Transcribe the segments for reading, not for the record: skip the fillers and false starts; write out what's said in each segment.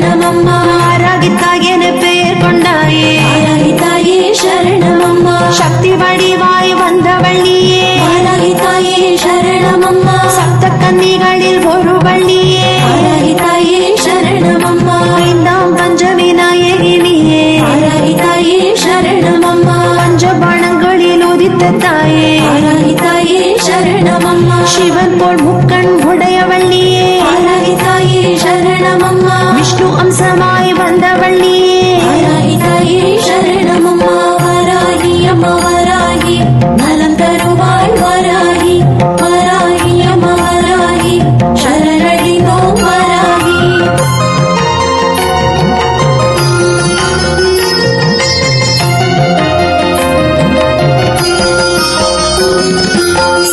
சரணமம்மா. ஆராகித்தாயென பெயர் கொண்டாயே ஆராகித்தாயே சரணமம்மா. சக்தி வடிவாய் வந்தவள் நீயே ஆராகித்தாயே சரணமம்மா. சப்த கன்னிகளில் ஒரு வள்ளியே ஆராகித்தாயே சரணமம்மா. ஐந்தாம் பஞ்சமி நாயகி நீயே ஆராகித்தாயே சரணமம்மா. பஞ்சபாணங்களில் உதித்த தாயே ஆராகித்தாயே சரணமம்மா. சிவன் போல் முக்கண் உடையவள் நீயே ஆராகித்தாயே சரணமம்மா. விஷ்ணு அம்சமாய் வந்தவள் நீயே ஆராகித்தாயே சரணமம்மா. வராகி அம்மா வராகி நலம் தருவாள் வராகி. வராகி அம்மா வராகி சரணடைந்தோம் வராகி.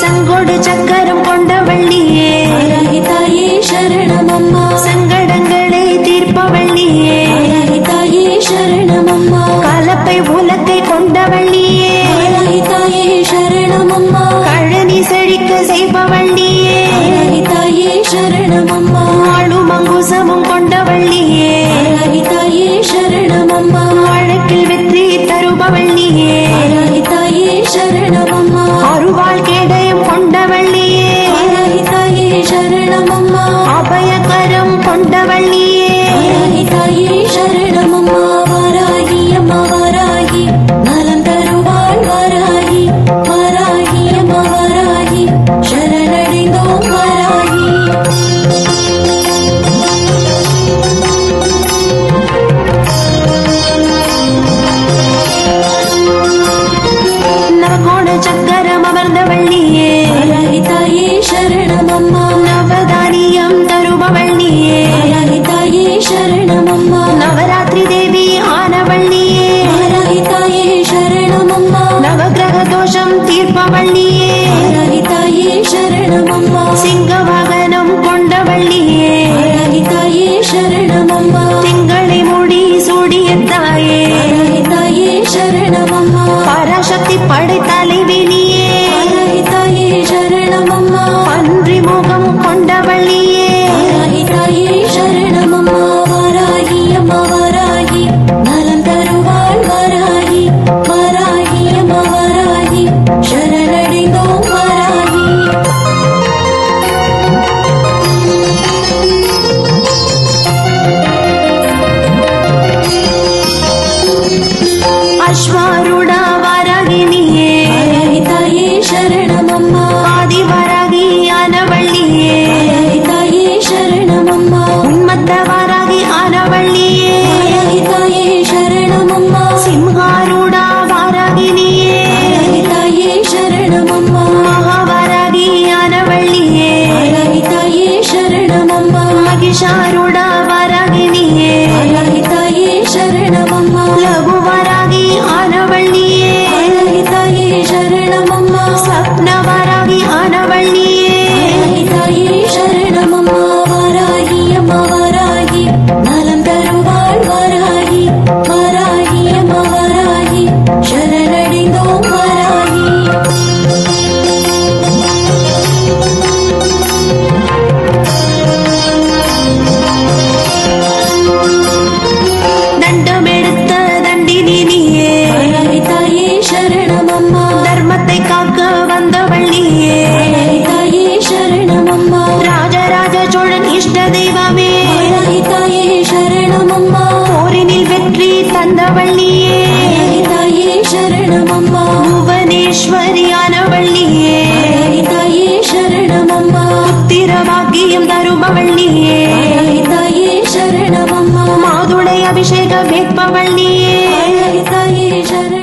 சங்கோடு சக்கரம் கொண்டவள் நீயே ஆராகித்தாயே சரணமம்மா. சங்கடங்களை தீர்ப்பவள் நீயே ஆராகித்தாயே சரணமம்மா. கலப்பை உலத்தை கொண்டவள் நீயே ஆராகித்தாயே சரணமம்மா. கழனி செழிக்க செய்பவள் நீயே ஆராகித்தாயே சரணமம்மா. ஆளும் அங்குசமும் கொண்டவள் நீயே ஆராகித்தாயே சரணமம்மா. வழக்கில் வெற்றி தருபவள் நீயே ஆராகித்தாயே சரணமம்மா. அருவாள் கேடயம் கொண்டவள் நீயே ஆராகித்தாயே சரணமம்மா. அபயகரம் கொண்டவள் நீயே ஆராகித்தாயே சரணமம்மா. வராகி அம்மா வராகி நலம் தருவாள் வராகி. வராகி அம்மா வராகி சரணடைந்தோம் வராகி. நவகோண சக்கரம் அமர்ந்தவள் நீயே ஆராகித்தாயே சரணமம்மா. நவதானியம் தருபவள் நீயே ஆராகித்தாயே சரணமம்மா. நவராத்திரி தேவி ஆனவள் நீயே ஆராகித்தாயே சரணமம்மா. நவகிரக தோஷம் தீர்ப்பவள் நீயே ஆராகித்தாயே சரணமம்மா. சிங்க வாகனம் கொண்டவள் நீயே ஆராகித்தாயே சரணமம்மா. திங்களை மூடி சூடிய தாயே ஆராகித்தாயே சரணமம்மா. பராசக்தி படை தலைவி நீயே ஆராகித்தாயே சரணமம்மா. பன்றி முகம் கொண்டவள் நீயே ஆராகித்தாயே சரணமம்மா. வராகி அம்மா வராகி நலம் தருவாள் வராகி. வராகி அம்மா வராகி சரணடைந்தோம் வராகி. அஸ்வாரூட வாராகி நீயே ஆராகித்தாயே சரணமம்மா. ஆதி வாராகி ஆனவள் நீயே ஆராகித்தாயே சரணமம்மா. உன்மத்த வாராகி ஆனவள் நீயே ஆராகித்தாயே சரணமம்மா. சிம்ஹாரூட வாராகி நீயே ஆராகித்தாயே சரணமம்மா. மகாவாராகி ஆனவள் நீயே ஆராகித்தாயே சரணமம்மா. மகிஷாரூட வாராகி நீயே ஆராகித்தாயே சரணமம்மா. லகு வாராகி ஆனவள் நீயே ஆராகித்தாயே சரணமம்மா. சப்ன வாராகி ஆனவள் நீயே ஆராகித்தாயே சரணமம்மா. வராகி அம்மா வராகி நலம் தருவாள் வராகி. வராகி அம்மா வராகி சரணடைந்தோம் வராகி. தண்டமெடுத்த தண்டினி நீயே ஆராகித்தாயே சரணமம்மா. தர்மத்தை காக்க வந்தவள் நீயே ஆராகித்தாயே சரணமம்மா. ராஜராஜ சோழன் இஷ்ட தெய்வமே ஆராகித்தாயே சரணமம்மா. போரினில் வெற்றி தந்தவள் நீயே ஆராகித்தாயே சரணமம்மா. புவனேஸ்வரியானவள் நீயே ஆராகித்தாயே சரணமம்மா. புத்திர பாக்கியம் தருபவள் நீயே ஆராகித்தாயே சரணமம்மா. மாதுளை அபிஷேக வேட்பவள் நீயே ஆராகித்தாயே சரணமம்மா.